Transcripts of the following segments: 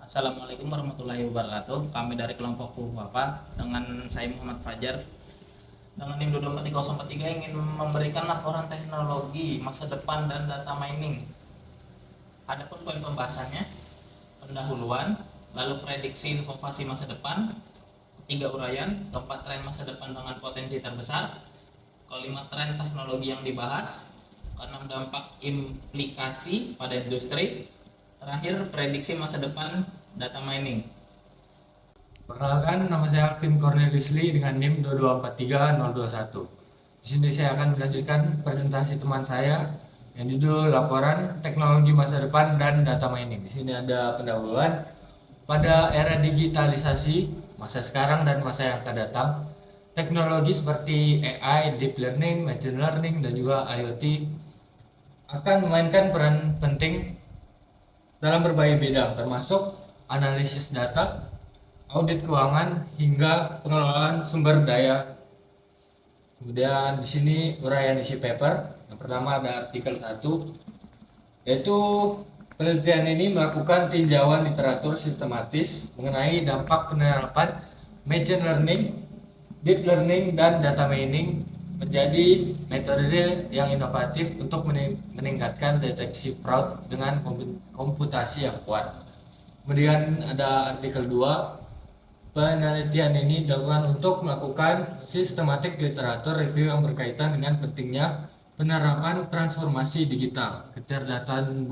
Assalamualaikum warahmatullahi wabarakatuh. Kami dari kelompok Papa dengan saya Muhammad Fajar dengan NIM 224343 ingin memberikan laporan teknologi masa depan dan data mining. Adapun poin pembahasannya, pendahuluan, lalu prediksi inovasi masa depan, ketiga uraian, keempat tren masa depan dengan potensi terbesar, kelima tren teknologi yang dibahas, keenam dampak implikasi pada industri, terakhir prediksi masa depan data mining. Perkenalkan, nama saya Alvin Cornelius Lee dengan NIM 2233021. Di sini saya akan melanjutkan presentasi teman saya yang judul Laporan Teknologi Masa Depan dan Data Mining. Di sini ada pendahuluan. Pada era digitalisasi, masa sekarang dan masa yang akan datang, teknologi seperti AI, Deep Learning, Machine Learning, dan juga IoT akan memainkan peran penting dalam berbagai bidang, termasuk analisis data, audit keuangan, hingga pengelolaan sumber daya. Kemudian di sini uraian isi paper. Yang pertama ada artikel 1, yaitu penelitian ini melakukan tinjauan literatur sistematis mengenai dampak penerapan machine learning, deep learning, dan data mining menjadi metode yang inovatif untuk meningkatkan deteksi fraud dengan komputasi yang kuat. Kemudian ada artikel 2, penelitian ini dilakukan untuk melakukan sistematik literatur review yang berkaitan dengan pentingnya penerapan transformasi digital, kecerdasan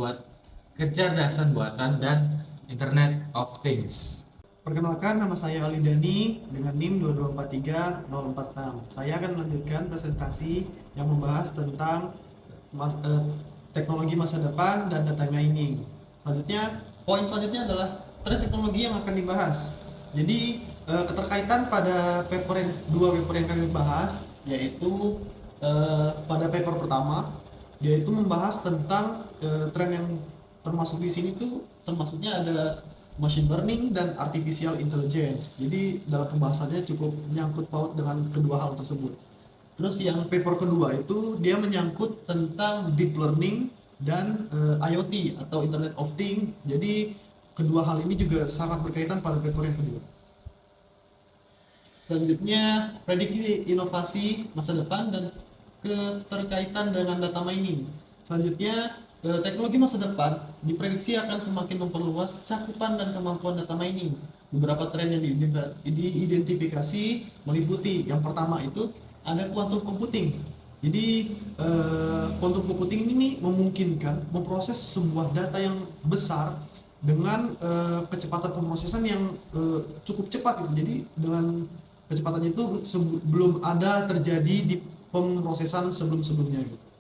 buatan, dan Internet of Things. Perkenalkan, nama saya Ali Dani dengan NIM 2243046. Saya akan melanjutkan presentasi yang membahas tentang teknologi masa depan dan data mining. Poin selanjutnya adalah tren teknologi yang akan dibahas. Jadi keterkaitan pada dua paper yang kami bahas, yaitu pada paper pertama, yaitu membahas tentang tren yang termasuk di sini tuh termasuknya ada machine learning dan artificial intelligence. Jadi dalam pembahasannya cukup menyangkut paut dengan kedua hal tersebut. Terus yang paper kedua itu dia menyangkut tentang deep learning dan IoT atau Internet of Things. Jadi kedua hal ini juga sangat berkaitan pada paper yang kedua. Selanjutnya, prediksi inovasi masa depan dan keterkaitan dengan data mining. Selanjutnya, teknologi masa depan diprediksi akan semakin memperluas cakupan dan kemampuan data mining. Beberapa tren yang diidentifikasi meliputi, yang pertama itu ada quantum computing. Jadi quantum computing ini memungkinkan memproses sebuah data yang besar dengan kecepatan pemrosesan yang cukup cepat gitu. Jadi dengan kecepatannya itu belum ada terjadi di pemrosesan sebelum-sebelumnya gitu.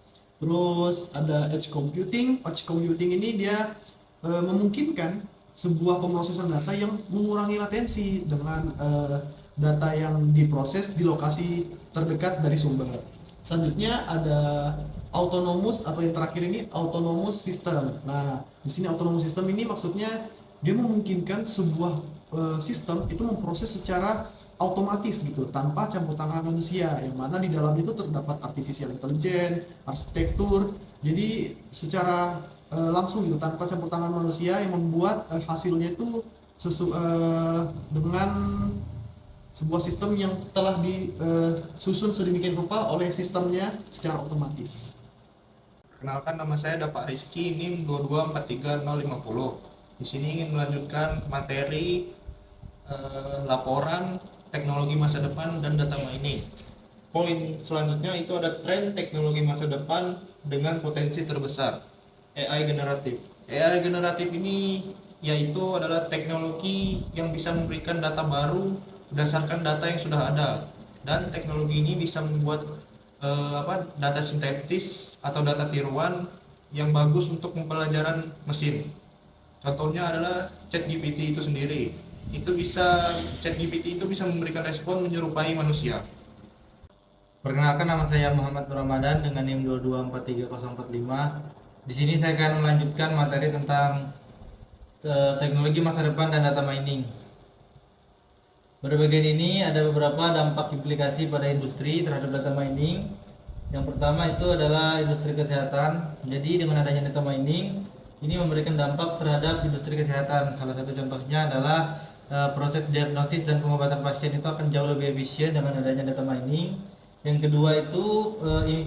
Terus ada edge computing. Edge computing ini dia memungkinkan sebuah pemrosesan data yang mengurangi latensi dengan data yang diproses di lokasi terdekat dari sumber. Selanjutnya ada autonomous, atau yang terakhir ini autonomous system. Nah, di sini autonomous system ini maksudnya dia memungkinkan sebuah sistem itu memproses secara otomatis gitu, tanpa campur tangan manusia, yang mana di dalam itu terdapat artificial intelligence, arsitektur. Jadi secara langsung gitu, tanpa campur tangan manusia, yang membuat hasilnya itu dengan sebuah sistem yang telah disusun sedemikian rupa oleh sistemnya secara otomatis. Perkenalkan, nama saya Pak Rizky, NIM 2243050. Di sini ingin melanjutkan materi laporan teknologi masa depan dan data mining. Poin selanjutnya itu ada tren teknologi masa depan dengan potensi terbesar, AI generatif. AI generatif ini yaitu adalah teknologi yang bisa memberikan data baru berdasarkan data yang sudah ada, dan teknologi ini bisa membuat data sintetis atau data tiruan yang bagus untuk pembelajaran mesin. Contohnya adalah ChatGPT itu sendiri. ChatGPT itu bisa memberikan respon menyerupai manusia. Perkenalkan, nama saya Muhammad Nur Ramadan dengan NIM 2243045. Di sini saya akan melanjutkan materi tentang teknologi masa depan dan data mining. Pada bagian ini ada beberapa dampak implikasi pada industri terhadap data mining. Yang pertama itu adalah industri kesehatan. Jadi dengan adanya data mining, ini memberikan dampak terhadap industri kesehatan. Salah satu contohnya adalah proses diagnosis dan pengobatan pasien itu akan jauh lebih efisien dengan adanya data mining. Yang kedua itu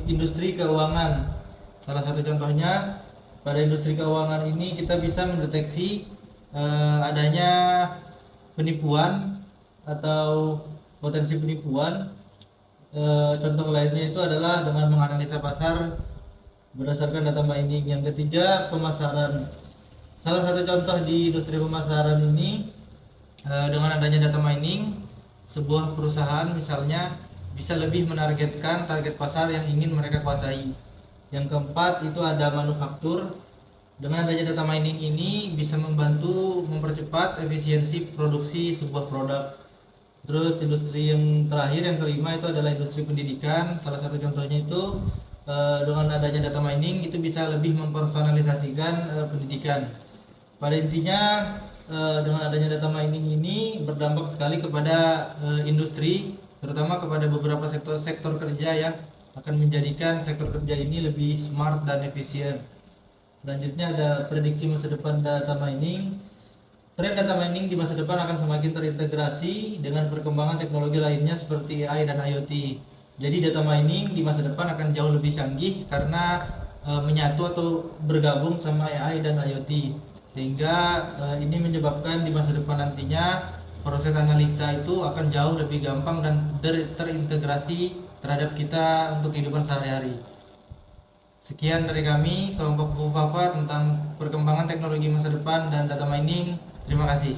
industri keuangan. Salah satu contohnya pada industri keuangan ini kita bisa mendeteksi adanya penipuan atau potensi penipuan. Contoh lainnya itu adalah dengan menganalisa pasar berdasarkan data mining. Yang ketiga, pemasaran. Salah satu contoh di industri pemasaran ini dengan adanya data mining, sebuah perusahaan misalnya bisa lebih menargetkan target pasar yang ingin mereka kuasai. Yang keempat itu ada manufaktur. Dengan adanya data mining ini bisa membantu mempercepat efisiensi produksi sebuah produk. Terus industri yang terakhir, yang kelima itu adalah industri pendidikan. Salah satu contohnya itu dengan adanya data mining itu bisa lebih mempersonalisasikan pendidikan. Pada intinya dengan adanya data mining ini berdampak sekali kepada industri, terutama kepada beberapa sektor kerja ya, akan menjadikan sektor kerja ini lebih smart dan efisien. Selanjutnya ada prediksi masa depan data mining. Tren data mining di masa depan akan semakin terintegrasi dengan perkembangan teknologi lainnya seperti AI dan IoT. Jadi data mining di masa depan akan jauh lebih canggih karena menyatu atau bergabung sama AI dan IoT. Sehingga ini menyebabkan di masa depan nantinya proses analisa itu akan jauh lebih gampang dan terintegrasi terhadap kita untuk kehidupan sehari-hari. Sekian dari kami, kelompok FUFAPA tentang perkembangan teknologi masa depan dan data mining. Terima kasih.